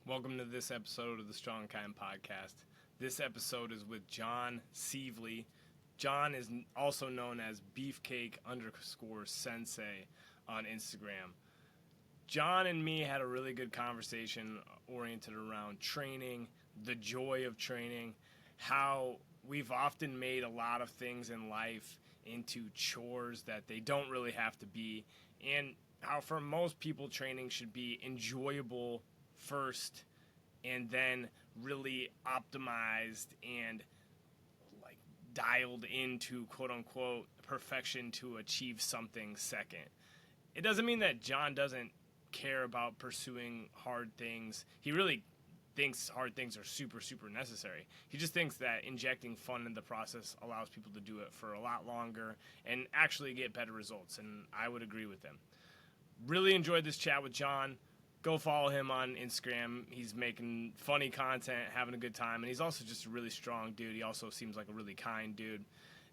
Welcome to this episode of the Strong Kind Podcast. This episode is with Jonathan Sievely. John is also known as Beefcake_Sensei on Instagram. John and me had a really good conversation oriented around training, the joy of training, how we've often made a lot of things in life into chores that they don't really have to be, and how for most people training should be enjoyable first and then really optimized and like dialed into quote unquote perfection to achieve something second. It doesn't mean that John doesn't care about pursuing hard things. He really thinks hard things are super necessary. He just thinks that injecting fun in the process allows people to do it for a lot longer and actually get better results, and I would agree with him. Really enjoyed this chat with John. Go follow him on Instagram. He's making funny content, having a good time, and he's also just a really strong dude. He also seems like a really kind dude.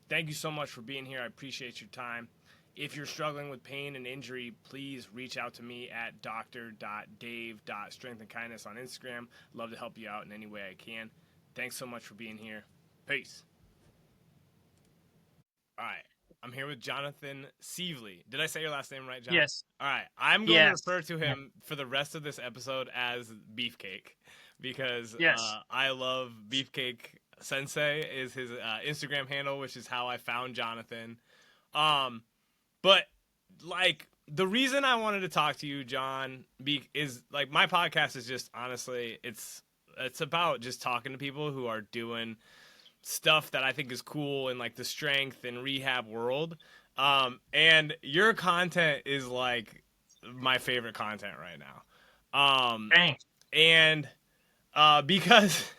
Thank you so much for being here. I appreciate your time. If you're struggling with pain and injury, please reach out to me at dr.dave.strengthandkindness on Instagram. Love to help you out in any way I can. Thanks so much for being here. Peace. All right. I'm here with Jonathan Sievely. Did I say your last name right, John? Yes. All right. I'm going to refer to him for the rest of this episode as Beefcake because I love Beefcake Sensei is his Instagram handle, which is how I found Jonathan. But like the reason I wanted to talk to you, John, is like my podcast is just honestly it's about just talking to people who are doing stuff that I think is cool in like the strength and rehab world. And your content is like my favorite content right now. Thanks. And because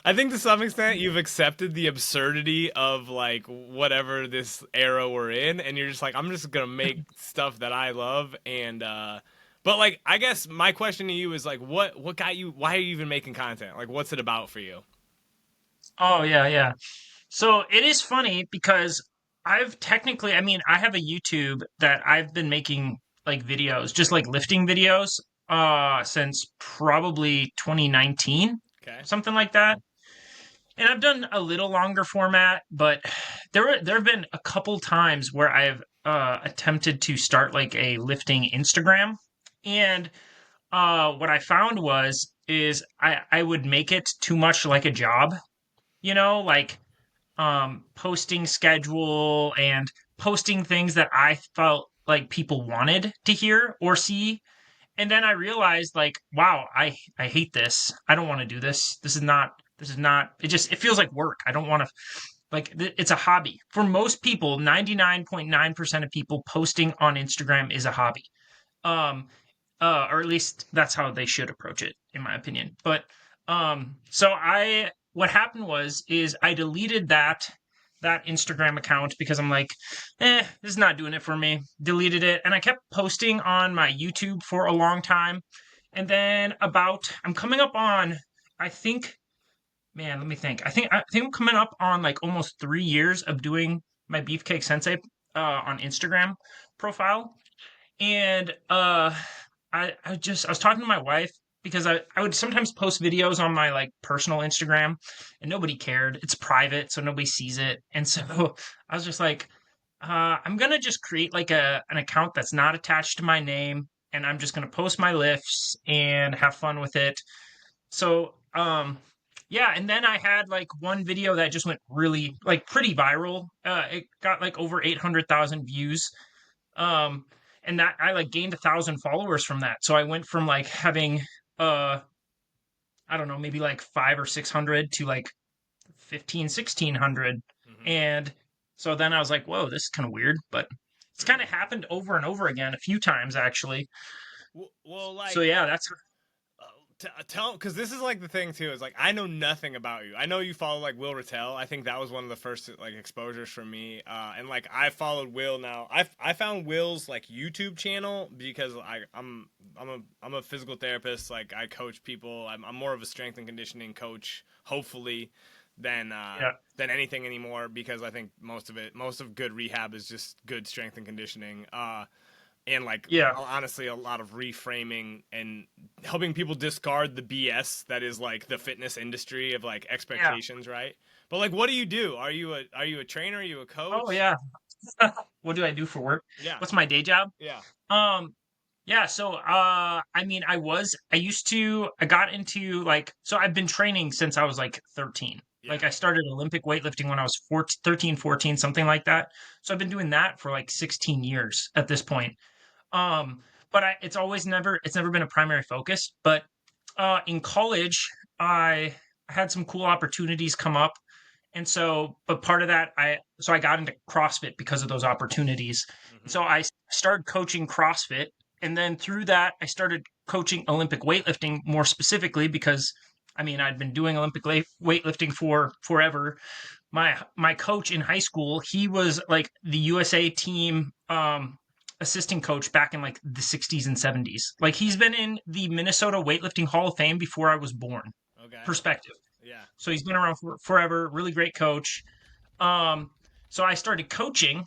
I think to some extent you've accepted the absurdity of like whatever this era we're in, and you're just like, I'm just gonna make stuff that I love. And but like I guess my question to you is like what got you, why are you even making content? Like what's it about for you? Oh, yeah. So it is funny because I have a YouTube that I've been making like videos, just like lifting videos, since probably 2019, Okay. something like that. And I've done a little longer format, but there have been a couple times where I've attempted to start like a lifting Instagram, and what I found is I would make it too much like a job, like posting schedule and posting things that I felt like people wanted to hear or see. And then I realized like, wow, I hate this. I don't want to do this. This is not it feels like work. I don't want to it's a hobby. For most people, 99.9% of people posting on Instagram is a hobby. Um or at least that's how they should approach it, in my opinion. But what happened is I deleted that Instagram account because I'm like, this is not doing it for me. Deleted it, and I kept posting on my YouTube for a long time. And then I'm coming up on, I think, man, let me think. I think I'm coming up on like almost 3 years of doing my Beefcake Sensei on Instagram profile. And I was talking to my wife because I would sometimes post videos on my like personal Instagram, and nobody cared. It's private, so nobody sees it. And so I was just like, I'm gonna just create like an account that's not attached to my name, and I'm just gonna post my lifts and have fun with it. So yeah, and then I had like one video that just went really like pretty viral. It got like over 800,000 views. Um, and that I like gained 1,000 followers from that. So I went from like having I don't know, maybe like 500 or 600 to like 15, 1,600. Mm-hmm. And so then I was like, whoa, this is kind of weird, but it's kind of happened over and over again a few times actually. Well, like, So yeah, that's tell, because this is like the thing too, is like I know nothing about you. I know you follow like Will Rattel. I think that was one of the first like exposures for me. And like I followed Will now. I found Will's like YouTube channel because I'm a physical therapist. Like I coach people. I'm more of a strength and conditioning coach, hopefully, than anything anymore, because I think most of good rehab is just good strength and conditioning. and like Yeah. honestly a lot of reframing and helping people discard the BS that is like the fitness industry of like Yeah. expectations, right? But like, what do you do? Are you a trainer? Are you a Oh coach? yeah. What do I do for work? Yeah, What's my day job? yeah, Um, yeah, so I mean I got into like so I've been training since I was like 13. Like yeah. I started Olympic weightlifting when I was 14, 13, 14, something like that. So I've been doing that for like 16 years at this point. Um, but it's never been a primary focus, but in college I had some cool opportunities come up. And so, but part of that, I got into CrossFit because of those opportunities. And Hmm. so started coaching CrossFit, and then through that, I started coaching Olympic weightlifting more specifically because, I mean, I'd been doing Olympic weightlifting for forever. My coach in high school, he was like the USA team assistant coach back in like the 60s and 70s. Like he's been in the Minnesota Weightlifting Hall of Fame before I was born. Okay. Perspective. Yeah. So he's been around forever. Really great coach. Um, so I started coaching,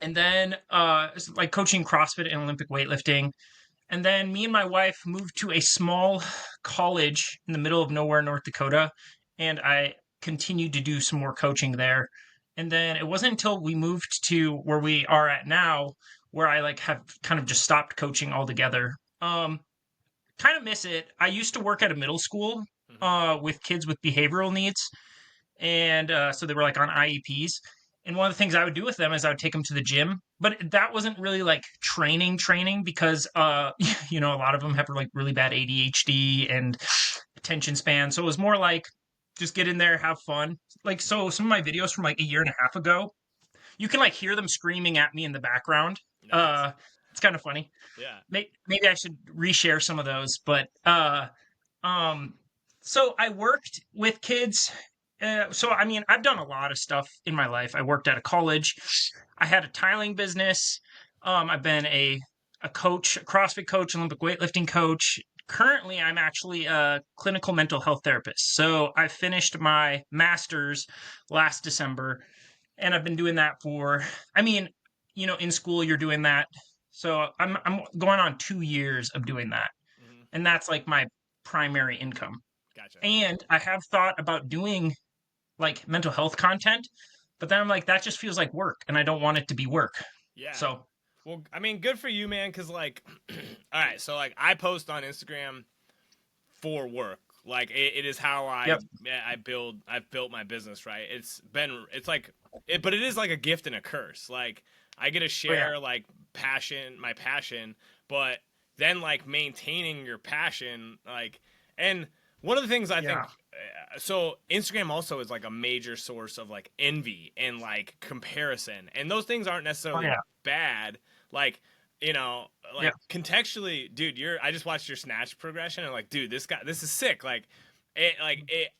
and then like coaching CrossFit and Olympic weightlifting. And then me and my wife moved to a small college in the middle of nowhere, North Dakota, and I continued to do some more coaching there. And then it wasn't until we moved to where we are at now where I like have kind of just stopped coaching altogether. Kind of miss it. I used to work at a middle school Hmm. with kids with behavioral needs, and so they were like on IEPs. And one of the things I would do with them is I would take them to the gym, but that wasn't really like training because you know, a lot of them have like really bad ADHD and attention span. So it was more like just get in there, have fun. Like so some of my videos from like a year and a half ago, you can like hear them screaming at me in the background. Nice. It's kind of funny. Yeah. Maybe I should reshare some of those, but um, so I worked with kids. So I mean, I've done a lot of stuff in my life. I worked at a college. I had a tiling business. I've been a coach, a CrossFit coach, Olympic weightlifting coach. Currently, I'm actually a clinical mental health therapist. So I finished my master's last December, and I've been doing that for. I mean, you know, in school you're doing that. So I'm going on 2 years of doing that, Hmm. and that's like my primary income. Gotcha. And I have thought about doing like mental health content, but then I'm like, that just feels like work, and I don't want it to be work. Yeah. So, Well, I mean, good for you, man. Cause like, all right. So like, I post on Instagram for work. Like it is how yep, I've built my business, right? It's like it, but it is like a gift and a curse. Like I get to oh yeah, share like my passion, but then like maintaining your passion, like, and one of the things I think, yeah, so Instagram also is like a major source of like envy and like comparison, and those things aren't oh necessarily yeah, bad. Like, you know, yeah, like contextually, dude, I just watched your snatch progression and like, dude, this is sick. I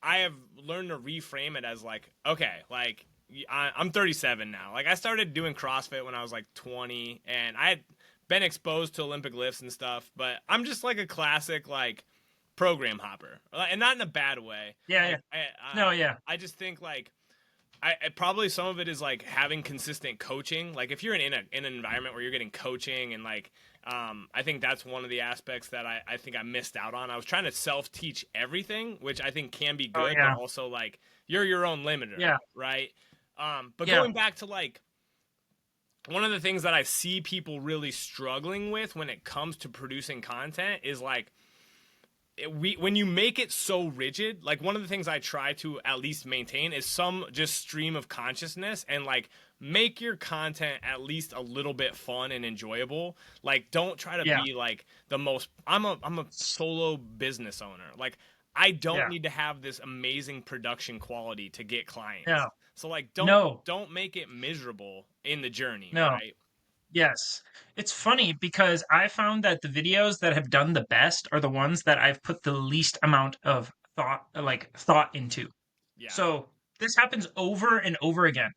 have learned to reframe it as like, okay, like I'm 37 now. Like I started doing CrossFit when I was like 20, and I had been exposed to Olympic lifts and stuff, but I'm just like a classic like program hopper, and not in a bad way. yeah, yeah. Like No, yeah, I just think like I probably some of it is like having consistent coaching. Like if you're in an environment where you're getting coaching and like I think that's one of the aspects that I think I missed out on. I was trying to self teach everything, which I think can be oh good, but yeah, also like you're your own limiter, yeah, right? But yeah, going back to like one of the things that I see people really struggling with when it comes to producing content is like when you make it so rigid, like one of the things I try to at least maintain is some just stream of consciousness, and like make your content at least a little bit fun and enjoyable. Like don't try to yeah, be like the most I'm a solo business owner. Like I don't yeah, need to have this amazing production quality to get clients. no, So like no, don't make it miserable in the journey, no. right? Yes. It's funny because I found that the videos that have done the best are the ones that I've put the least amount of thought into. Yeah. So this happens over and over again.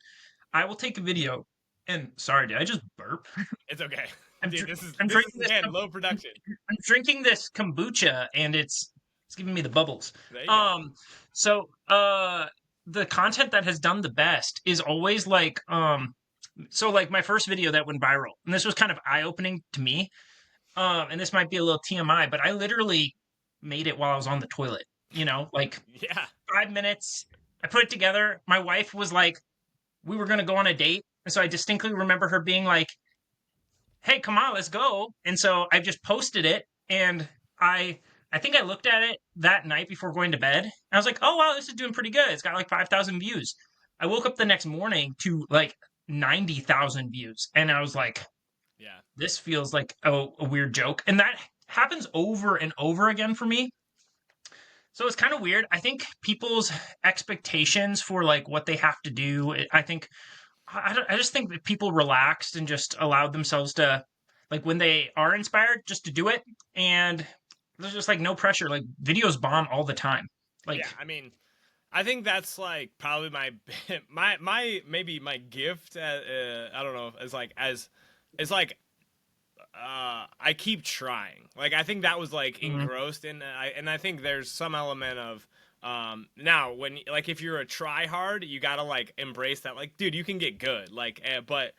I will take a video and sorry, did I just burp? It's okay. I'm Dude, dr- this is again low production. I'm drinking this kombucha and it's giving me the bubbles. There you go. Um so the content that has done the best is always like So like my first video that went viral, and this was kind of eye-opening to me. And this might be a little TMI, but I literally made it while I was on the toilet. Like Yeah. 5 minutes. I put it together. My wife was like, we were gonna go on a date, and so I distinctly remember her being like, "Hey, come on, let's go." And so I just posted it, and I think I looked at it that night before going to bed. And I was like, "Oh wow, this is doing pretty good. It's got like 5,000 views." I woke up the next morning to like 90,000 views, and I was like, Yeah. this feels like a weird joke. And that happens over and over again for me. So it's kind of weird. I think people's expectations for like what they have to do, I think, I just think that people relaxed and just allowed themselves to, like when they are inspired, just to do it. And there's just like no pressure. Like videos bomb all the time. Yeah. Like, I mean, I think that's like probably my my maybe my gift. I don't know. As like as it's like I keep trying. Like I think that was like mhm, engrossed in I think there's some element of now when like if you're a try hard, you got to like embrace that like dude, you can get good. Like but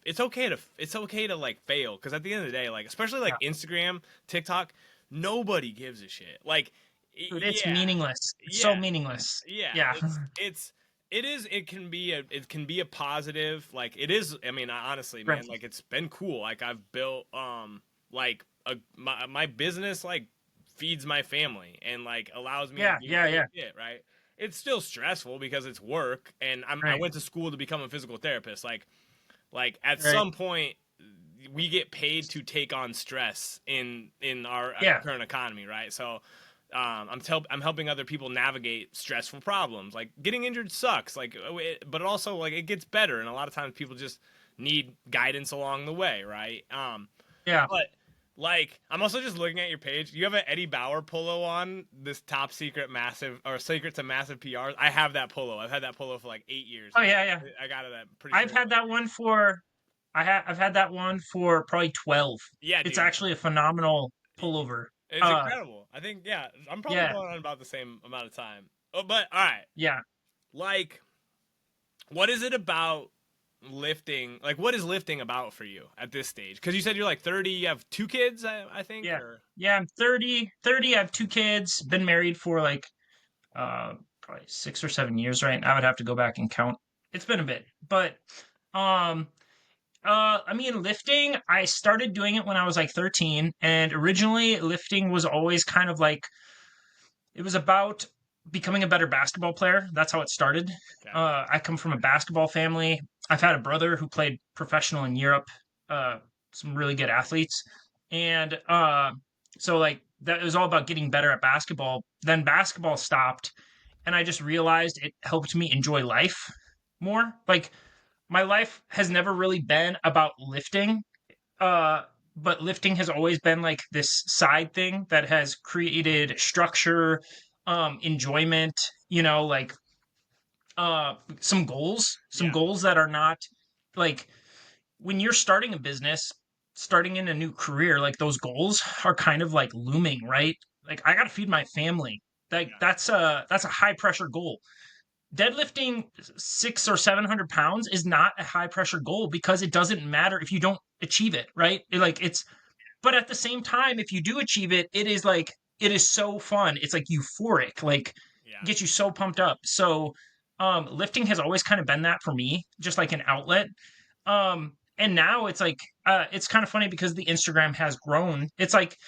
it's okay to like fail cuz at the end of the day like especially yeah. like Instagram, TikTok, nobody gives a shit. Like Dude, it's yeah. meaningless. It's so Yeah. meaningless. Yeah, Yeah. it can be a positive like it is. I mean honestly Right. man like it's been cool like I've built like my business like feeds my family and like allows me to Yeah. do Yeah. cool Yeah. shit, right? It's still stressful because it's work and I Right. went to school to become a physical therapist like at Right. some point we get paid to take on stress in our Yeah. current economy, right? So I'm helping other people navigate stressful problems. Like getting injured sucks, like but also like it gets better, and a lot of times people just need guidance along the way, right? Yeah. But like I'm also just looking at your page. You have an Eddie Bauer polo on, this top secret massive or secret to massive PRs. I have that polo. I've had that polo for like 8 years Oh now. yeah. Yeah. I got it. I'm pretty I've sure. had that one for I've had that one for probably 12. Yeah, It's dude. actually a phenomenal pullover. It's Uh incredible. I think yeah, I'm probably yeah. going on about the same amount of time. Oh, but all right. Yeah. Like what is it about lifting? Like what is lifting about for you at this stage? Cuz you said you're like 30, you have two kids, I think Yeah. or Yeah, I'm 30. I have two kids, been married for like uh probably 6 or 7 years, right? I would have to go back and count. It's been a bit. But um I mean, lifting, I started doing it when I was like 13, and originally lifting was always kind of like it was about becoming a better basketball player. That's how it started. okay. I come from a basketball family. I've had a brother who played professional in Europe, uh, some really good athletes. And so, like, that it was all about getting better at basketball. Then basketball stopped, and I just realized it helped me enjoy life more. Like, my life has never really been about lifting. Uh, but lifting has always been like this side thing that has created structure, enjoyment, like some Yeah. goals that are not like when you're starting a business, starting in a new career, like those goals are kind of like looming, right? Like I got to feed my family. Like Yeah. that's a high pressure goal. Deadlifting 600 or 700 pounds is not a high pressure goal because it doesn't matter if you don't achieve it, right? But at the same time, if you do achieve it, it is so fun. It's like euphoric, like Yeah. gets you so pumped up. So lifting has always kind of been that for me, just like an outlet. And now it's like it's kind of funny because the Instagram has grown. It's like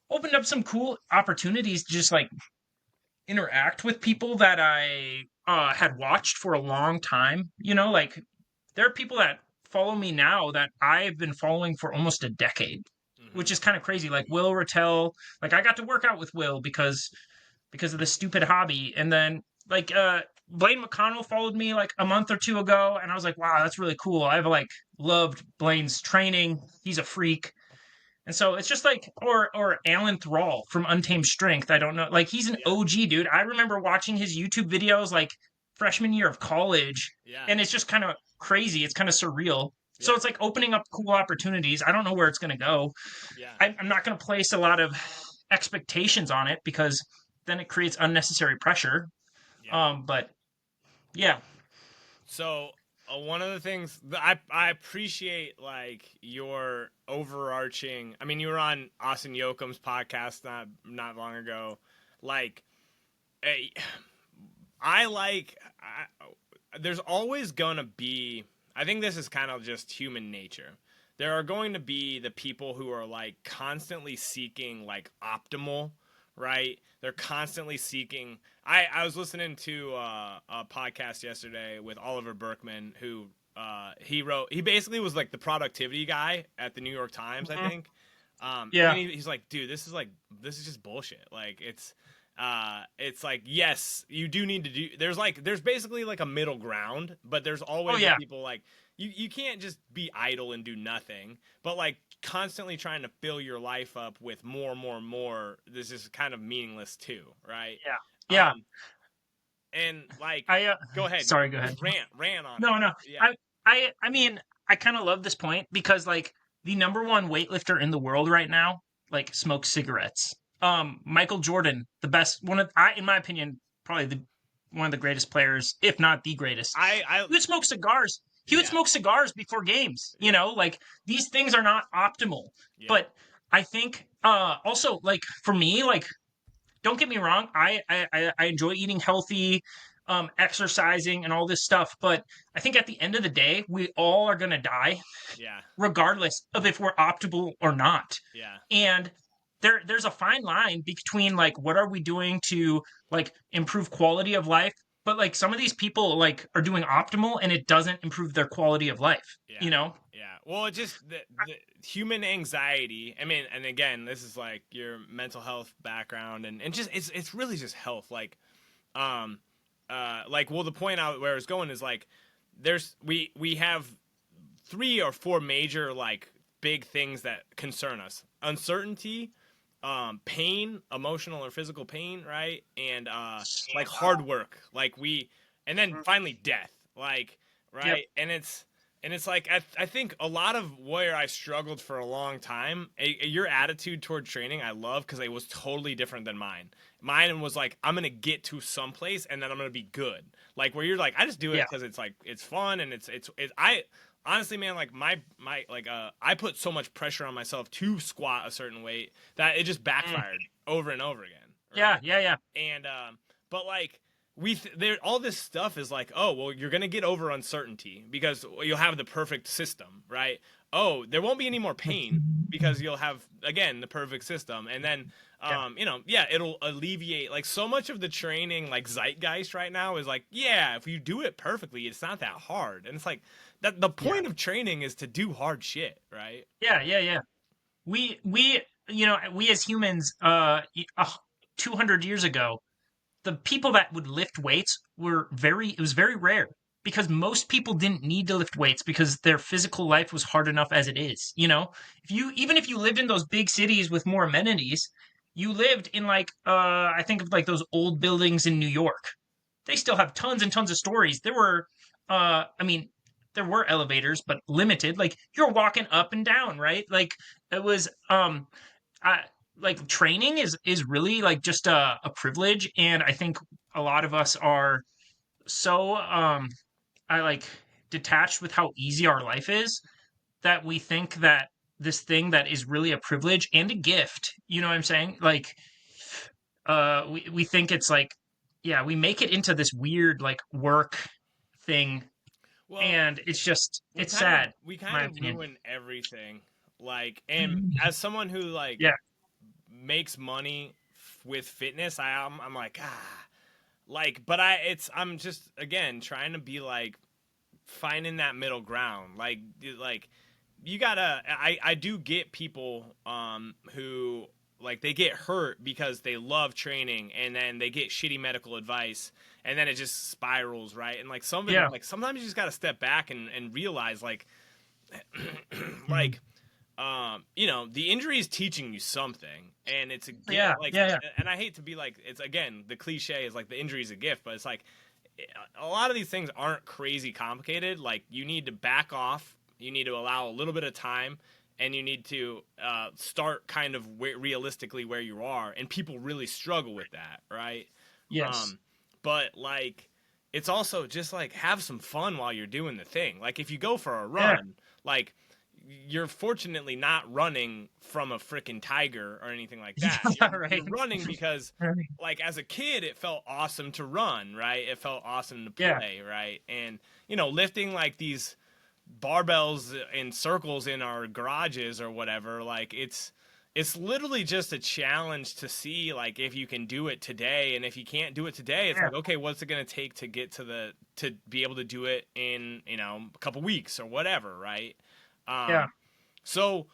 opened up some cool opportunities to just like interact with people that I had watched for a long time. Like there are people that follow me now that I've been following for almost a decade, Mhm. which is kind of crazy. Like Will Rattel, like I got to work out with Will because of this stupid hobby, and then like Blaine McConnell followed me like a month or two ago, and I was like, wow, that's really cool. I've like loved Blaine's training. He's a freak. And so it's just like, or Alan Thrall from Untamed Strength. I don't know, like he's an Yeah. OG dude. I remember watching his YouTube videos like freshman year of college, Yeah. and it's just kind of crazy. It's kind of surreal. So Yeah. it's like opening up cool opportunities. I don't know where it's going to go. Yeah. I'm not going to place a lot of expectations on it because then it creates unnecessary pressure. Yeah. But yeah, So one of the things that I appreciate, like, your overarching. I mean, you were on Austin Yoakum's podcast not long ago. Like, eh, there's always gonna be. I think this is kind of just human nature. There are going to be the people who are like constantly seeking like optimal, right? They're constantly seeking. I was listening to a podcast yesterday with Oliver Berkman, who he basically was like the productivity guy at the New York Times, I Mhm. think. Yeah. And he's like, dude, this is just bullshit. Like it's like, yes, you do need to do. There's basically like a middle ground, but there's Oh always the yeah. people like you can't just be idle and do nothing, but like constantly trying to fill your life up with more and more and more. This is kind of meaningless too, right? Yeah. Yeah. Um, and like, I go ahead, sorry, go ahead. just rant on it. No, no. Yeah, I mean, I kind of love this point because like the number one weightlifter in the world right now, like smokes cigarettes. Michael Jordan, the best in my opinion, probably the one of the greatest players, if not the greatest. I He would smoke cigars. He would yeah, smoke cigars before games. You yeah, know, like these things are not optimal. yeah, But I think also like for me, like don't get me wrong, I enjoy eating healthy, exercising and all this stuff, but I think at the end of the day, we all are gonna die, yeah, regardless of if we're optimal or not. yeah, And there's a fine line between like what are we doing to like improve quality of life, but like some of these people like are doing optimal and it doesn't improve their quality of life, yeah. you know? Yeah, well, it just the human anxiety. I mean, and again, this is like your mental health background, and just it's really just health. Um, well, the point out where it's going is like, we have 3 or 4 major like big things that concern us: uncertainty, pain, emotional or physical pain, right, and like hard work, and then finally death, like, Yep. right, and it's like I think a lot of where I struggled for a long time. Your attitude toward training, I love because it was totally different than mine. Mine was like, I'm gonna get to some place and then I'm gonna be good. Like where you're like, I just do it Yeah. because it's like it's fun and I honestly, man, like I put so much pressure on myself to squat a certain weight that it just Mm. backfired over and over again, Yeah, right? yeah, yeah. And but like there all this stuff is like, oh well, you're gonna get over uncertainty because you'll have the perfect system, right? Oh, there won't be any more pain because you'll have again the perfect system, and then Yeah. yeah, it'll alleviate like so much of the training like zeitgeist right now is like, yeah, if you do it perfectly, it's not that hard, and it's like that the Yeah. point of training is to do hard shit, right? Yeah, yeah, yeah. We we as humans 200 years ago, the people that would lift weights it was very rare because most people didn't need to lift weights because their physical life was hard enough as it is, you know? If you lived in those big cities with more amenities, you lived in like I think of like those old buildings in New York. They still have tons and tons of stories. I mean, there were elevators, but limited. Like you're walking up and down, right? Like it was I like training is really like just a privilege, and I think a lot of us are so I like detached with how easy our life is that we think that this thing that is really a privilege and a gift, you know what I'm saying? Like we think it's like yeah, we make it into this weird like work thing, Well, and we it's kind of sad, we in kind my of opinion. ruin everything, like, and as someone who like Yeah. makes money with fitness, I'm like, like, but I'm just again trying to be like finding that middle ground, like you gotta. I do get people who like they get hurt because they love training and then they get shitty medical advice and then it just spirals, right, and like some of it Yeah. like sometimes you just gotta step back and realize like Mhm. like the injury is teaching you something, and it's a gift. Yeah. Like, Yeah. Yeah. and I hate to be like, it's again the cliche is like the injury is a gift, but it's like a lot of these things aren't crazy complicated. Like, you need to back off, you need to allow a little bit of time, and you need to start kind of realistically where you are. And people really struggle with that, right? Yes. Um, but like it's also just like have some fun while you're doing the thing. Like if you go for a Yeah. run, like you're fortunately not running from a freaking tiger or anything like that. Yeah, You're right. running because Right. like as a kid it felt awesome to run, right? It felt awesome to Yeah. play, right? And lifting like these barbells in circles in our garages or whatever, like it's literally just a challenge to see like if you can do it today, and if you can't do it today, it's Yeah. like, okay, what's it going to take to get to be able to do it in a couple weeks or whatever, right? Yeah. So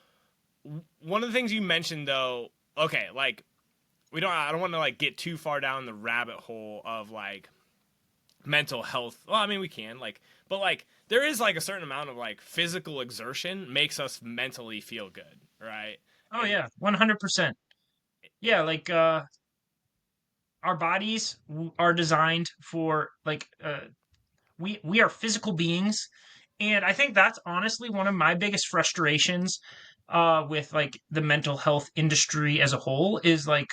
one of the things you mentioned though, okay, like I don't want to like get too far down the rabbit hole of like mental health. Well, I mean we can like, but like there is like a certain amount of like physical exertion makes us mentally feel good, right? Oh And yeah, 100%. Yeah, like our bodies are designed for like we are physical beings, and I think that's honestly one of my biggest frustrations with like the mental health industry as a whole is like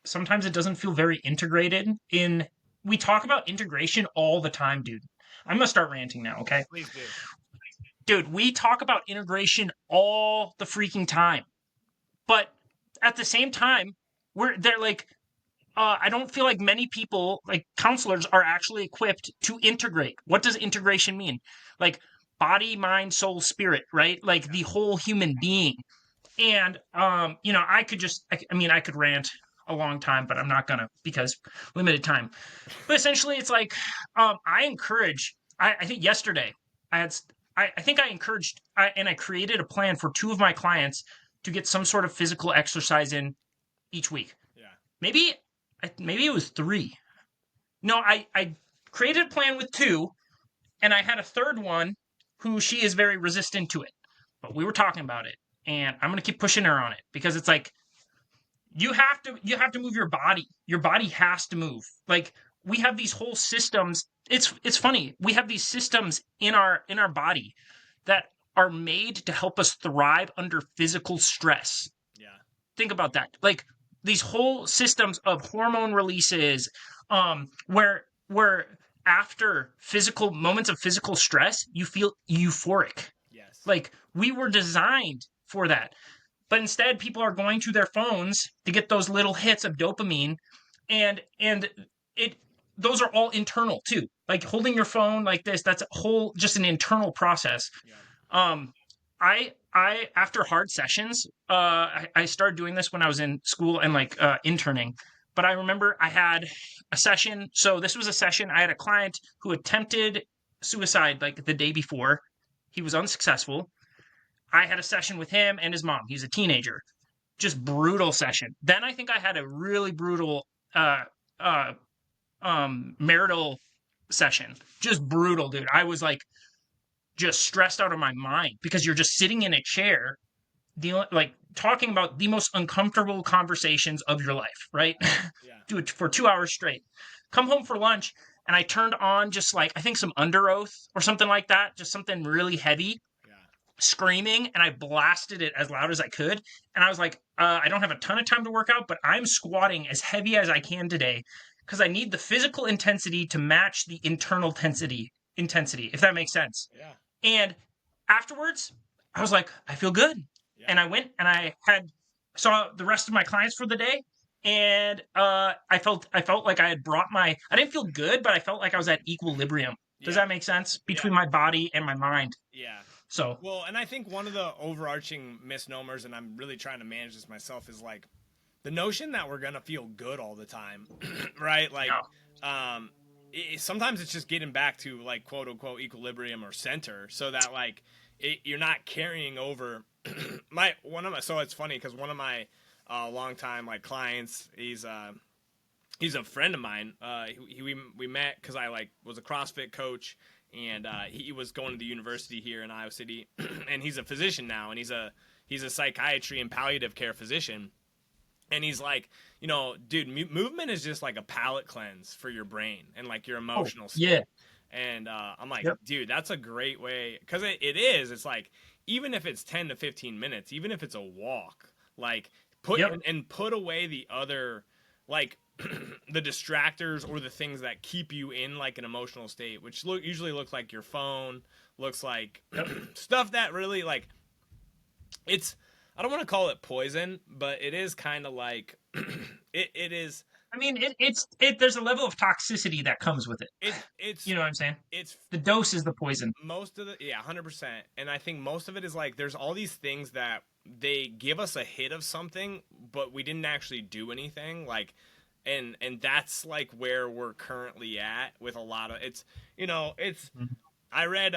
sometimes it doesn't feel very integrated in. We talk about integration all the time, dude. I'm gonna start ranting now, okay? please do. Dude, we talk about integration all the freaking time. But at the same time, they're like I don't feel like many people, like counselors, are actually equipped to integrate. What does integration mean? Like body, mind, soul, spirit, right? Like the whole human being. And I could I could rant a long time, but I'm not gonna because limited time. But essentially, it's like I encourage. I think yesterday I had. I think I encouraged and I created a plan for two of my clients to get some sort of physical exercise in each week. Yeah. Maybe maybe it was three. No, I created a plan with two, and I had a third one who she is very resistant to it. But we were talking about it, and I'm gonna keep pushing her on it because it's like you have to move your body. Your body has to move. Like we have these whole systems. It's funny. We have these systems in our body that are made to help us thrive under physical stress. Yeah. Think about that. Like these whole systems of hormone releases, where after physical moments of physical stress, you feel euphoric. Yes. Like we were designed for that. But instead, people are going to their phones to get those little hits of dopamine, and it those are all internal too. Like holding your phone like this, that's a whole just an internal process. Yeah. Um, I after hard sessions, I started doing this when I was in school and like interning. But I remember I had a session. So this was a session. I had a client who attempted suicide like the day before. He was unsuccessful. I had a session with him and his mom. He's a teenager. Just brutal session. Then I think I had a really brutal uh uh marital session. Just brutal, dude. I was like just stressed out of my mind because you're just sitting in a chair dealing like talking about the most uncomfortable conversations of your life, right? Yeah. Do it for 2 hours straight. Come home for lunch and I turned on just like I think some Under Oath or something like that, just something really heavy, Yeah. screaming, and I blasted it as loud as I could. And I was like, I don't have a ton of time to work out, but I'm squatting as heavy as I can today because I need the physical intensity to match the internal intensity, if that makes sense. Yeah. And afterwards, I was like, I feel good. Yeah. And I went and saw the rest of my clients for the day. And I felt like I had brought I didn't feel good, but I felt like I was at equilibrium. Does Yeah. that make sense? Yeah. Between my body and my mind. Yeah. So Well, and I think one of the overarching misnomers, and I'm really trying to manage this myself, is like the notion that we're gonna feel good all the time, right? Like, um, sometimes it's just getting back to like quote unquote equilibrium or center, so that like you're not carrying over. So it's funny because one of my longtime like clients, he's a friend of mine. We met because I like was a CrossFit coach, and he was going to the university here in Iowa City, and he's a physician now, and he's a psychiatry and palliative care physician, and he's like, dude, movement is just like a palate cleanse for your brain and like your emotional state. yeah. And I'm like, Yep. dude, that's a great way because it is. It's like even if it's 10 to 15 minutes, even if it's a walk, like put Yep. and put away the other like the distractors or the things that keep you in like an emotional state, which usually looks like your phone, looks like Yep. stuff that really like it's. I don't want to call it poison, but it is kind of like it is. I mean, there's a level of toxicity that comes with it. It's You know what I'm saying? it's The dose is the poison. most of the 100%, and I think most of it is like there's all these things that they give us a hit of something, but we didn't actually do anything like, and that's like where we're currently at with a lot of it's it's Mhm. I read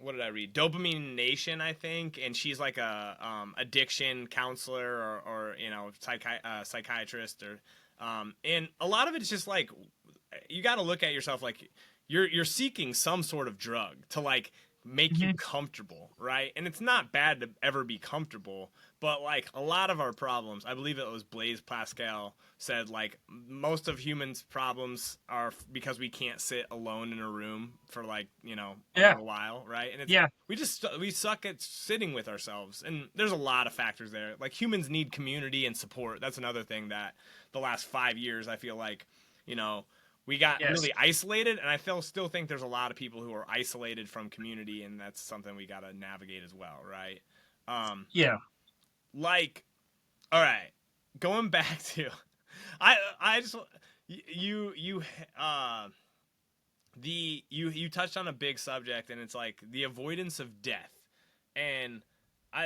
what did I read? Dopamine Nation, I think, and she's like a addiction counselor or psychiatrist or and a lot of it is just like you got to look at yourself like you're seeking some sort of drug to like make you Mhm. comfortable, right? And it's not bad to ever be comfortable, but like a lot of our problems, I believe it was Blaise Pascal said like most of humans' problems are because we can't sit alone in a room for like, a Yeah. little while, right? And it's Yeah. we suck at sitting with ourselves. And there's a lot of factors there. Like humans need community and support. That's another thing that the last 5 years I feel like, you know, we got Yes. really isolated, and I still think there's a lot of people who are isolated from community, and that's something we got to navigate as well, right? Um, Yeah. like, all right, going back to, I just you you touched on a big subject, and it's like the avoidance of death, and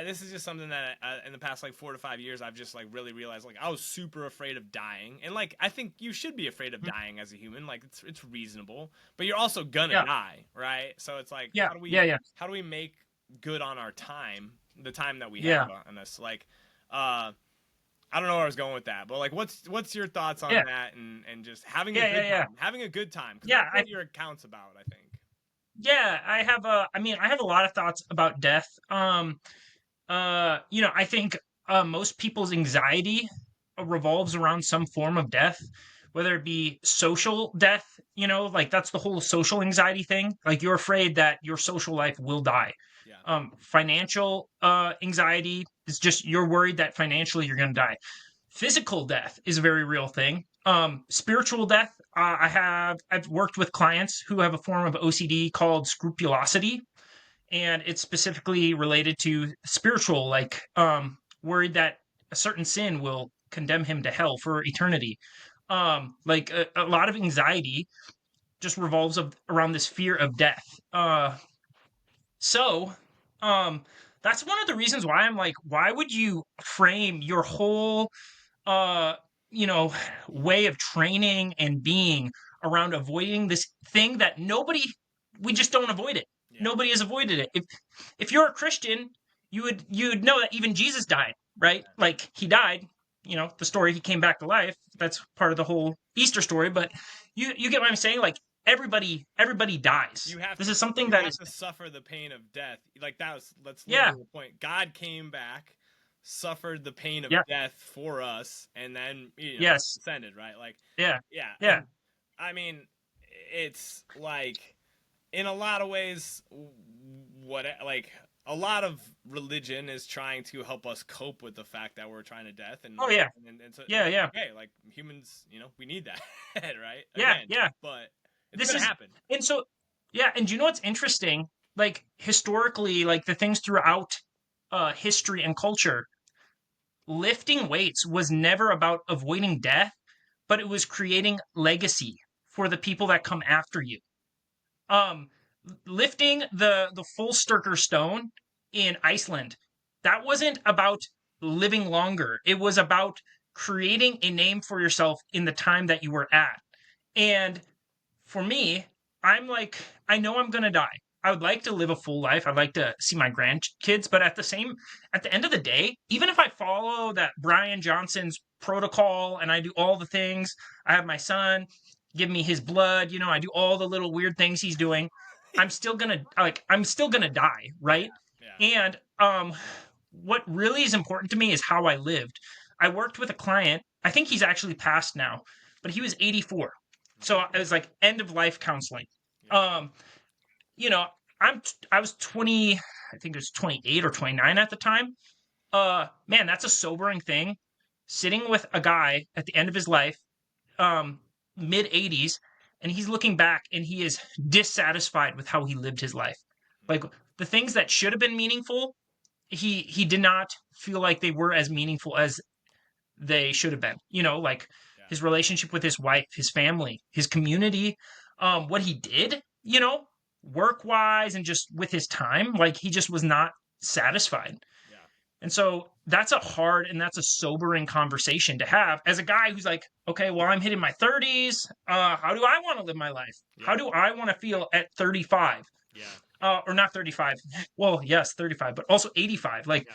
this is just something that in the past like 4 to 5 years I've just like really realized like I was super afraid of dying, and like I think you should be afraid of Mhm. dying as a human, like it's reasonable, but you're also gonna Yeah. die, right? So it's like Yeah. Yeah. Yeah. how do we make good on our time, the time that we have Yeah. on us? Like, I don't know where I was going with that, but like, what's your thoughts on Yeah. that and just having a Yeah. Yeah. good Yeah. time, because Yeah. that's what your account's about, I think. Yeah. I have a lot of thoughts about death. I think most people's anxiety revolves around some form of death, whether it be social death, like that's the whole social anxiety thing. Like you're afraid that your social life will die. Yeah, Financial anxiety is just you're worried that financially you're going to die. Physical death is a very real thing. Spiritual death, I've worked with clients who have a form of OCD called scrupulosity, and it's specifically related to spiritual, like worried that a certain sin will condemn him to hell for eternity. Like a lot of anxiety just revolves around this fear of death. So, um, that's one of the reasons why I'm like, why would you frame your whole uh you know way of training and being around avoiding this thing that nobody we just don't avoid it. yeah, Nobody has avoided it. If you're a Christian, you'd know that even Jesus died, right? Like he died, the story, he came back to life. That's part of the whole Easter story, but you get what I'm saying? Like everybody dies. This is something you that have is to suffer the pain of death. Like that's yeah, literally the point. God came back, suffered the pain of yeah, death for us, and then yes, ascended, right? Like, yeah, yeah, yeah, and I mean, it's like in a lot of ways, what like a lot of religion is trying to help us cope with the fact that we're trying to death, and oh yeah, and so yeah, it's yeah, okay. Like humans, we need that, right? yeah, Again, yeah. but it's This gonna is happen. and so yeah, and do you know what's interesting? Like historically, like the things throughout history and culture, lifting weights was never about avoiding death, but it was creating legacy for the people that come after you. Um, Lifting the full Sturker stone in Iceland, that wasn't about living longer. It was about creating a name for yourself in the time that you were at. And for me, I'm like, I know I'm gonna die. I would like to live a full life. I'd like to see my grandkids, but at the end of the day, even if I follow that Brian Johnson's protocol and I do all the things, I have my son give me his blood, I do all the little weird things he's doing. I'm still gonna die, Yeah, right? yeah, And what really is important to me is how I lived. I worked with a client. I think he's actually passed now, but he was 84. So it was like end of life counseling. yeah, Um, you know, I was 20, I think it was 28 or 29 at the time. Man, that's a sobering thing. Sitting with a guy at the end of his life, um, mid 80s, and he's looking back and he is dissatisfied with how he lived his life. Like the things that should have been meaningful, he did not feel like they were as meaningful as they should have been. Like Yeah. his relationship with his wife, his family, his community, what he did, work wise and just with his time, like he just was not satisfied. Yeah. And so that's a hard and that's a sobering conversation to have as a guy who's like, okay, well, I'm hitting my 30s. How do I want to live my life? Yeah. How do I want to feel at 35? Yeah. Or not 35. Well, yes, 35, but also 85. Like, Yeah.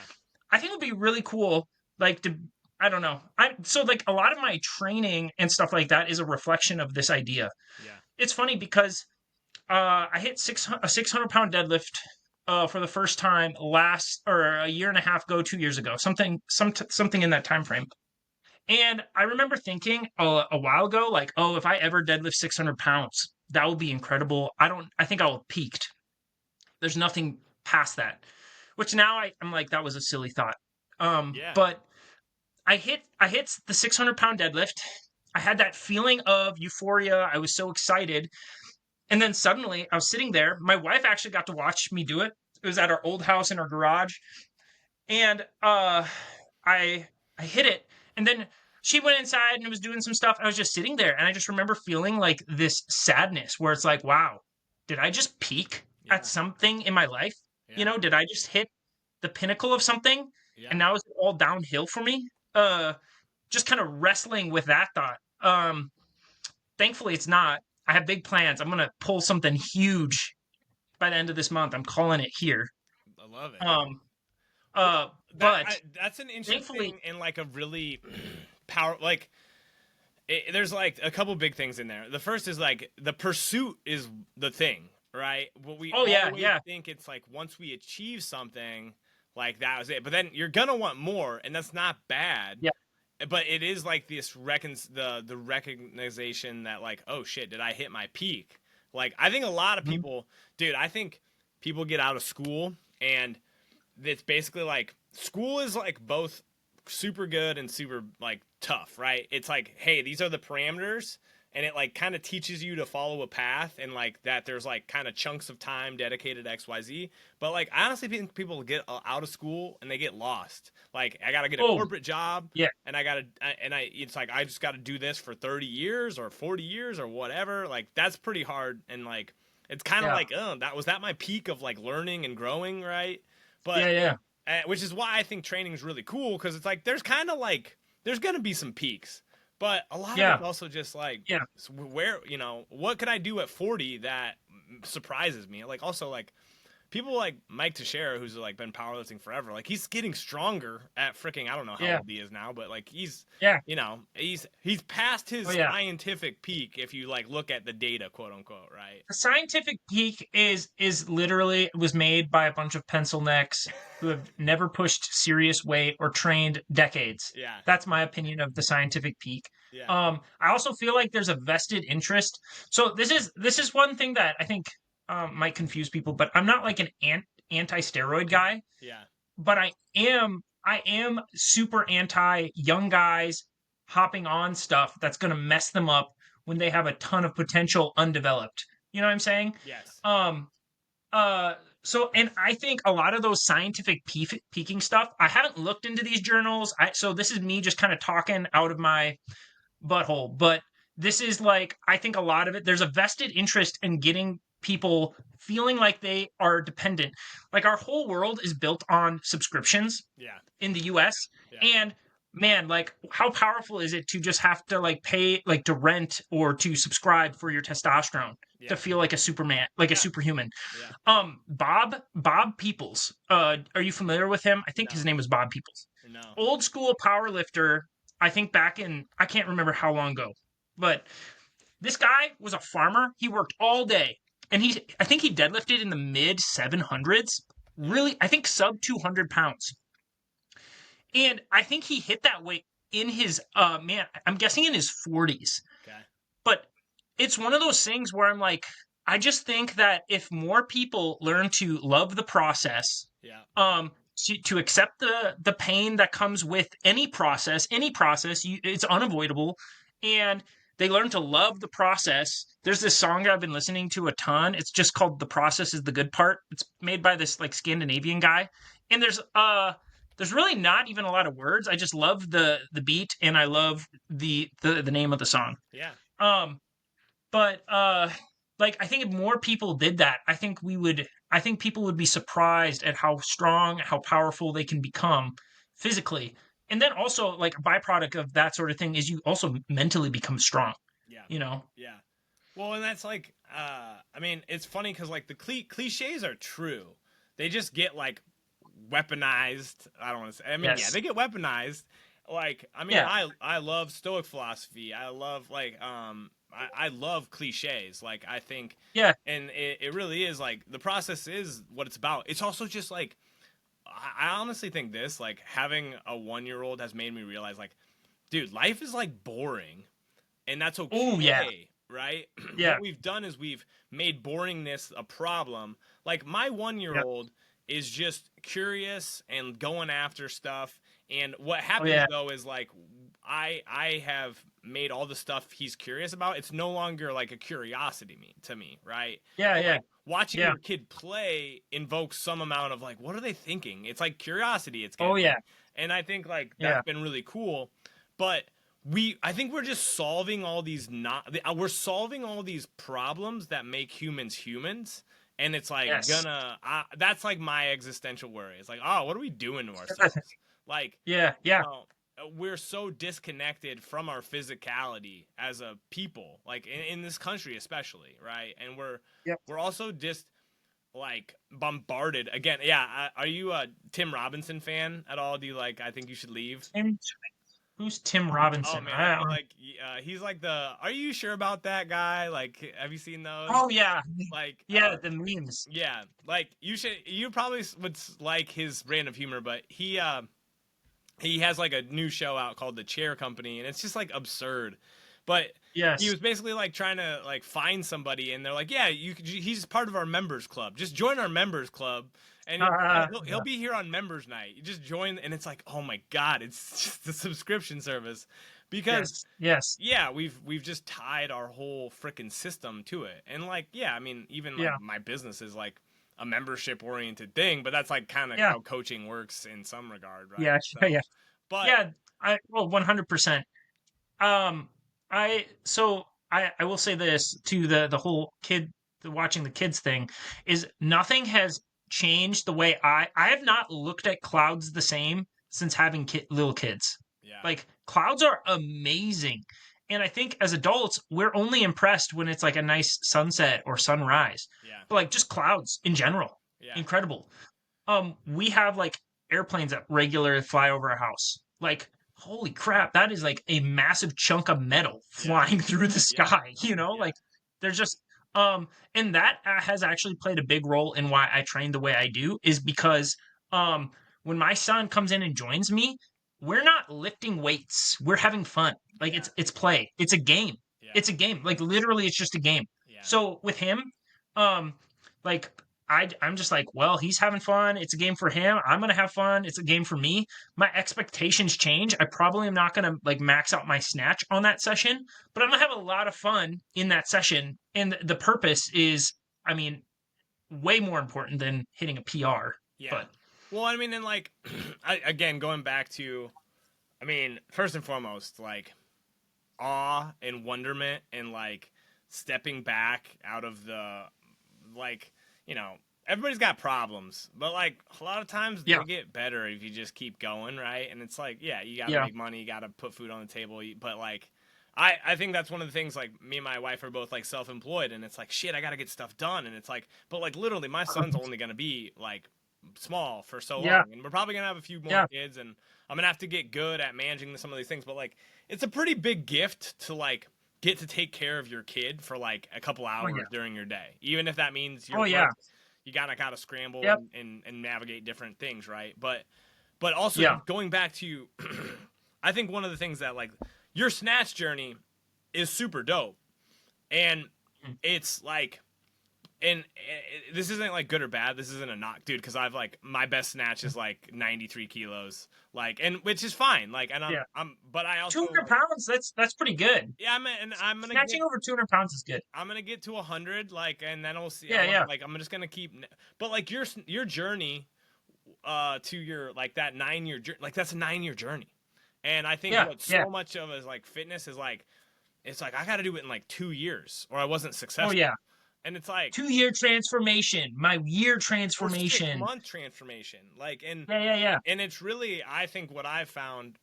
I think it would be really cool, like, I don't know. So like a lot of my training and stuff like that is a reflection of this idea. Yeah. It's funny because I hit a 600-pound deadlift for the first time a year and a half ago, 2 years ago, something in that time frame. And I remember thinking a while ago, like, oh, if I ever deadlift 600 pounds, that would be incredible. I think I'll have peaked. There's nothing past that, which now I'm like, that was a silly thought. Yeah. But I hit the 600-pound deadlift. I had that feeling of euphoria. I was so excited. And then suddenly I was sitting there. My wife actually got to watch me do it. It was at our old house in our garage. And I hit it. And then she went inside and was doing some stuff. I was just sitting there. And I just remember feeling like this sadness where it's like, wow, did I just peak at something in my life? Yeah. Did I just hit the pinnacle of something? Yeah. And now it's all downhill for me? Just kind of wrestling with that thought. Thankfully, it's not. I have big plans. I'm gonna pull something huge by the end of this month. I'm calling it here. I love it. But that's an interesting thankfully, and like a really there's like a couple big things in there. The first is like the pursuit is the thing, right? What we always think it's like once we achieve something, like that was it. But then you're gonna want more, and that's not bad. Yeah. But it is like this the recognition that like, oh shit, did I hit my peak? Like I think a lot of people, dude, I think people get out of school and it's basically like school is like both super good and super like tough, right? It's like, hey, these are the parameters, and it like kind of teaches you to follow a path, and like that there's like kind of chunks of time dedicated to XYZ. But like I honestly think people get out of school and they get lost. Like I gotta get a corporate job, and it's like I just gotta do this for 30 years or 40 years or whatever. Like that's pretty hard, and like it's kind of like, oh, that my peak of like learning and growing, right? But which is why I think training is really cool, because it's like there's kind of like there's gonna be some peaks, but a lot of it's also just like where what could I do at 40 that surprises me? Like also like people like Mike Teixeira, who's like been powerlifting forever, like he's getting stronger at freaking I don't know how old he is now, but like he's he's past his scientific peak if you like look at the data, quote unquote, right? The scientific peak is literally was made by a bunch of pencil necks who have never pushed serious weight or trained decades. Yeah. That's my opinion of the scientific peak. Yeah. I also feel like there's a vested interest. So this is one thing that I think might confuse people, but I'm not like an anti-steroid guy. Yeah. But I am super anti young guys hopping on stuff that's going to mess them up when they have a ton of potential undeveloped. You know what I'm saying? Yes. So, and I think a lot of those scientific peaking stuff, I haven't looked into these journals. So this is me just kind of talking out of my butthole, but this is like, I think a lot of it, there's a vested interest in getting people feeling like they are dependent. Like our whole world is built on subscriptions in the US. And man, like how powerful is it to just have to like pay like to rent or to subscribe for your testosterone to feel like a superman, like a superhuman. Bob Peoples, are you familiar with him? I think his name was Bob Peoples. No. Old school power lifter. I think back in, I can't remember how long ago, but this guy was a farmer. He worked all day. And I think he deadlifted in the mid 700s. Really, I think sub 200 pounds. And I think he hit that weight in his, I'm guessing in his 40s. Okay. But it's one of those things where I'm like, I just think that if more people learn to love the process, to accept the pain that comes with any process, it's unavoidable, and They learn to love the process. There's this song I've been listening to a ton. It's just called "The Process Is the Good Part." It's made by this like Scandinavian guy, and there's really not even a lot of words. I just love the beat, and I love the name of the song. Yeah. Um, but like I think if more people did that, I think people would be surprised at how strong, how powerful they can become physically. And then also like a byproduct of that sort of thing is you also mentally become strong, Yeah. you know? Yeah. Well, and that's like, I mean, it's funny because like the cliches are true. They just get like weaponized. I don't want to say. I mean, yeah, Yes. they get weaponized. Like, I mean, Yeah. I love Stoic philosophy. I love like I love cliches. Like, I think, Yeah. and it really is like the process is what it's about. It's also just like I honestly think this like having a 1 year old has made me realize like, dude, life is like boring and that's Oh yeah. okay, right? Yeah. What we've done is we've made boringness a problem. Like my 1 year Yeah. old is just curious and going after stuff. And what Oh happens yeah. though is like I have made all the stuff he's curious about. It's no longer like a curiosity to me, right? Yeah. But Yeah. like watching Yeah. your kid play invokes some amount of like, what are they thinking? It's like curiosity it's Oh getting. yeah. And I think like Yeah. that's been really cool. But I think we're just solving all these not we're solving all these problems that make humans humans, and it's like Yes. that's like my existential worry. It's like, oh, what are we doing to ourselves? Like, Yeah. you Yeah. know, we're so disconnected from our physicality as a people, like in this country especially, right? And Yep. we're also just like bombarded again. Yeah, are you a Tim Robinson fan at all? Do you like I think you should leave? Tim, who's Tim Oh Robinson? man, I feel like he's like the. Are you sure about that guy? Like, have you seen those? oh yeah. Like, Yeah, the memes. yeah, like you should. You probably would like his brand of humor, but he has like a new show out called The Chair Company, and it's just like absurd. But he Yes. was basically like trying to like find somebody, and they're like, yeah, he's part of our members club. Just join our members club, and he'll Yeah. be here on members night. You just join, and it's like, oh my god, it's just a subscription service, because Yes. Yes. yeah, we've just tied our whole freaking system to it. And like, yeah, I mean, even like Yeah. my business is like a membership oriented thing, but that's like kind of Yeah. how coaching works in some regard, right? Yeah. So, Yeah. but Yeah. I well 100%. Um, I will say this to the whole the watching the kids thing is nothing has changed the way I have not looked at clouds the same since having little kids. yeah, Like clouds are amazing. And I think as adults, we're only impressed when it's like a nice sunset or sunrise. yeah, But like just clouds in general, yeah, incredible. We have like airplanes that regularly fly over our house. Like, holy crap, that is like a massive chunk of metal yeah, flying through the yeah, sky, you know? yeah, Like, there's just and that has actually played a big role in why I train the way I do is because when my son comes in and joins me, we're not lifting weights. We're having fun. Like yeah, it's play. It's a game. yeah, It's a game. Like literally it's just a game. yeah, So with him, um like I'm just like, well, he's having fun. It's a game for him. I'm gonna have fun. It's a game for me. My expectations change. I probably am not gonna like max out my snatch on that session, but I'm gonna have a lot of fun in that session. And the purpose is, I mean, way more important than hitting a PR. yeah. But Well, I mean, and like, again, going back to, I mean, first and foremost, like, awe and wonderment and like stepping back out of the like everybody's got problems, but like a lot of times they yeah, get better if you just keep going, right? And it's like, yeah, you got to yeah, make money, you got to put food on the table, but like I think that's one of the things. Like me and my wife are both like self-employed, and it's like shit, I got to get stuff done, and it's like, but like literally my son's only gonna be like small for so yeah, long, and we're probably gonna have a few more yeah, kids, and I'm gonna have to get good at managing some of these things. But like it's a pretty big gift to like get to take care of your kid for like a couple oh hours yeah, during your day, even if that means your oh work. yeah, You gotta scramble yep, and navigate different things, right? But also yeah, going back to I think one of the things that like your snatch journey is super dope, and mm, it's like and this isn't like good or bad. This isn't a knock, dude. Because I've like my best snatch is like 93 kilos, like, and which is fine. Like, and Yeah. but I also 200 like, pounds, that's pretty good. yeah, and I'm gonna Snatching over 200 pounds is good. I'm gonna get to 100, like, and then we'll see. Yeah, yeah. Like, I'm just gonna keep, but like your journey, to your like that 9 year journey, like that's a 9 year journey, and I think Yeah, what yeah. so much of is like fitness is like, it's like I got to do it in like 2 years or I wasn't Oh, successful, yeah. and it's like 2-year transformation, my year or six transformation. month transformation, like, Yeah, yeah, yeah. and it's really, I think what I've found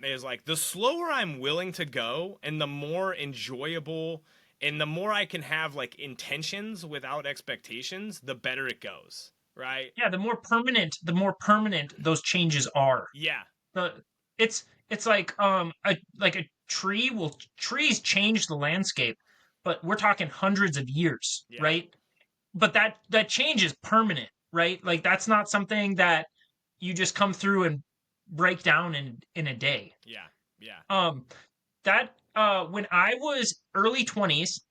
is like the slower I'm willing to go and the more enjoyable and the more I can have like intentions without expectations, the better it goes, right? Yeah, the more permanent those changes are. Yeah, The it's like a trees change the landscape, but we're talking hundreds of years, yeah, right? But that change is permanent, right? Like that's not something that you just come through and break down in a day. yeah, yeah, Um that when I was early 20s,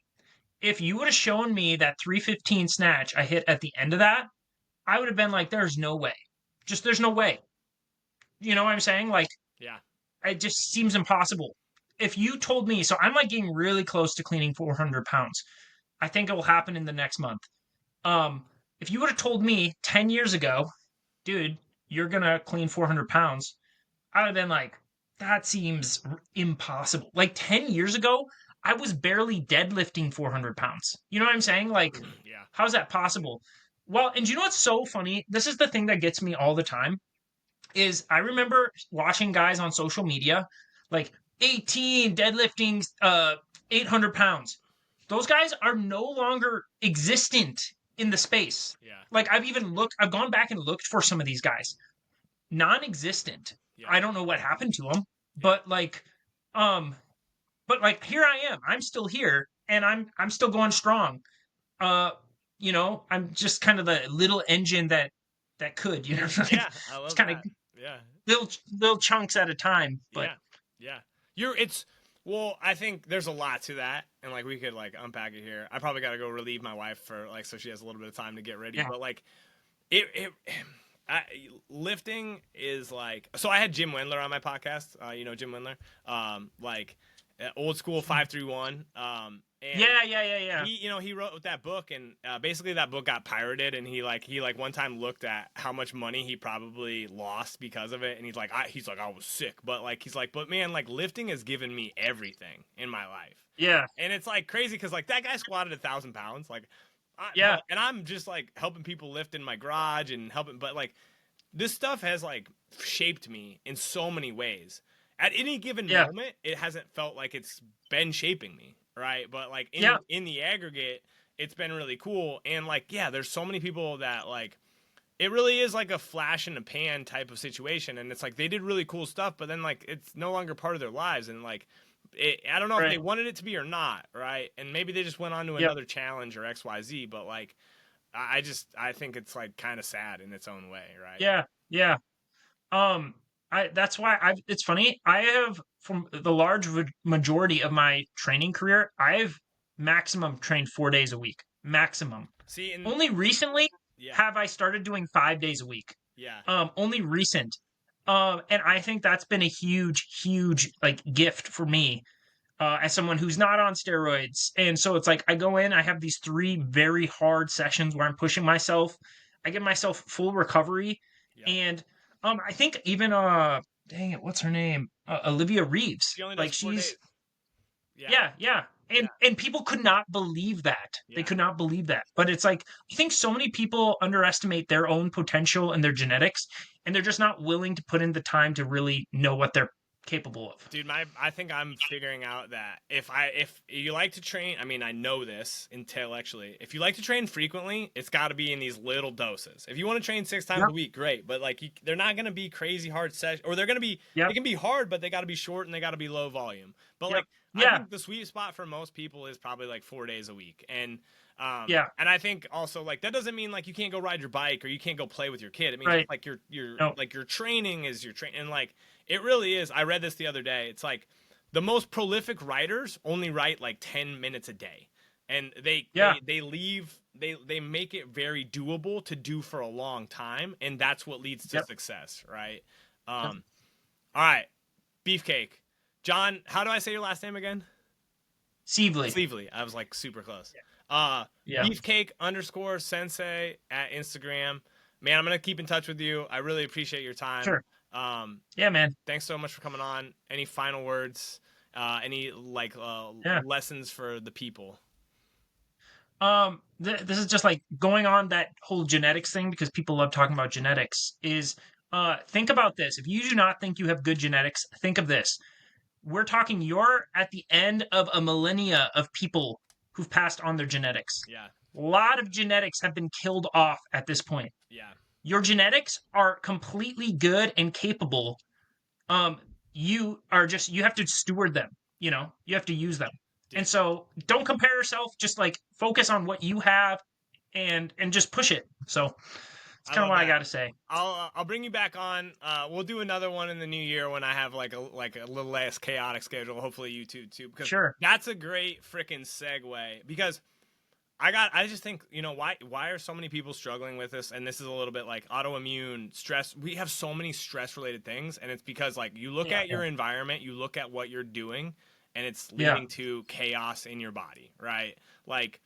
if you would have shown me that 315 snatch I hit at the end of that, I would have been like, there's no way. Just there's no way. You know what I'm saying? Like yeah, it just seems impossible. If you told me, so I'm like getting really close to cleaning 400 pounds. I think it will happen in the next month. If you would have told me 10 years ago, dude, you're gonna clean 400 pounds, I would have been like, that seems impossible. Like 10 years ago, I was barely deadlifting 400 pounds. You know what I'm saying? Like, yeah, how's that possible? Well, and you know what's so funny? This is the thing that gets me all the time is I remember watching guys on social media like 18 deadlifting 800 pounds. Those guys are no longer existent in the space. yeah, Like I've gone back and looked for some of these guys. Non-existent. yeah, I don't know what happened to them, yeah, um but like here I am. I'm still here and I'm still going strong. Uh I'm just kind of the little engine that could, like yeah. I it's love kind of that. Yeah, little chunks at a time. But yeah, yeah. It's, well, I think there's a lot to that, and like we could like unpack it here. I probably got to go relieve my wife for like so she has a little bit of time to get ready. yeah, But like it I, lifting is like, so I had Jim Wendler on my podcast. Jim Wendler, like old school 531. And yeah. he wrote that book, and basically that book got pirated, and he one time looked at how much money he probably lost because of it, and he's like I was sick, but like he's like, but man, like lifting has given me everything in my life, Yeah, and it's like crazy because like that guy squatted 1,000 pounds, like, yeah, and I'm just like helping people lift in my garage and helping, but like this stuff has like shaped me in so many ways. At any given yeah, moment, it hasn't felt like it's been shaping me, right? But like yeah, in the aggregate, it's been really cool. And like, yeah, there's so many people that like, it really is like a flash in the pan type of situation, and it's like they did really cool stuff, but then like it's no longer part of their lives, and like I don't know if they right. wanted it to be or not, right? And maybe they just went on to Yep. another challenge or XYZ, but like I think it's like kind of sad in its own way, right? Yeah, yeah. I that's why I it's funny. I have from the large majority of my training career, I've maximum trained 4 days a week. Maximum. See, and Only recently yeah, have I started doing 5 days a week. yeah, Only recent. And I think that's been a huge, huge like gift for me as someone who's not on steroids. And so it's like I go in, I have these 3 very hard sessions where I'm pushing myself. I give myself full recovery. yeah. And I think even dang it, what's her name? Olivia Reeves. She only does Like 4 days. she's Yeah, yeah, yeah. yeah, And people could not believe that. They yeah. could not believe that. But it's like I think so many people underestimate their own potential and their genetics, and they're just not willing to put in the time to really know what they're capable of. Dude, I think I'm figuring out that if you like to train, I mean, I know this intellectually. If you like to train frequently, it's got to be in these little doses. If you want to train 6 times Yep. a week, great. But like, they're not going to be crazy hard sessions, or they're going to be. Yep. They can be hard, but they got to be short and they got to be low volume. But Yep. like, I Yeah. think the sweet spot for most people is probably like 4 days a week, Yeah. and I think also like that doesn't mean like you can't go ride your bike or you can't go play with your kid. It means Right. like your No. like your training is your train, and like it really is. I read this the other day. It's like the most prolific writers only write like 10 minutes a day. and they Yeah. they make it very doable to do for a long time, and that's what leads to Yep. success, right? Yep. All right, Beefcake. John, how do I say your last name again? Sievely. Sievely. I was like super close. Yeah. Beefcake underscore sensei at Instagram. Man, I'm gonna keep in touch with you. I really appreciate your time. Sure. Um, Yeah, man. thanks so much for coming on. Any final words? Any like Yeah. lessons for the people? This is just like going on that whole genetics thing because people love talking about genetics. Is think about this. If you do not think you have good genetics, think of this. We're talking you're at the end of a millennia of people who've passed on their genetics. Yeah, A lot of genetics have been killed off at this point. yeah, Your genetics are completely good and capable. You are just you have to steward them. You have to use them. And dude. so don't compare yourself. Just like focus on what you have and just push it. So it's I kind of love what I that. got to say. I'll bring you back on. We'll do another one in the new year when I have like a little less chaotic schedule. Hopefully you too, because Sure. that's a great freaking segue. Because I just think why are so many people struggling with this? And this is a little bit like autoimmune stress. We have so many stress related things, and it's because like you look Yeah. at your environment, you look at what you're doing, and it's Yeah. leading to chaos in your body, right? Like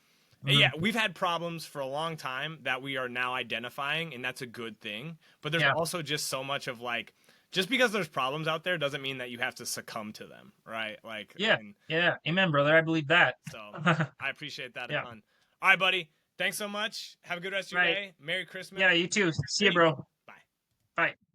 yeah, Mhm. we've had problems for a long time that we are now identifying, and that's a good thing. But there's Yeah. also just so much of like, just because there's problems out there doesn't mean that you have to succumb to them, right? Like, Yeah. and Yeah. Amen, brother. I believe that. so I appreciate that a Yeah. ton. All right, buddy. Thanks so much. Have a good rest of your Right. day. Merry Christmas. Yeah. You too. See you, Peace. bro. Bye. Bye.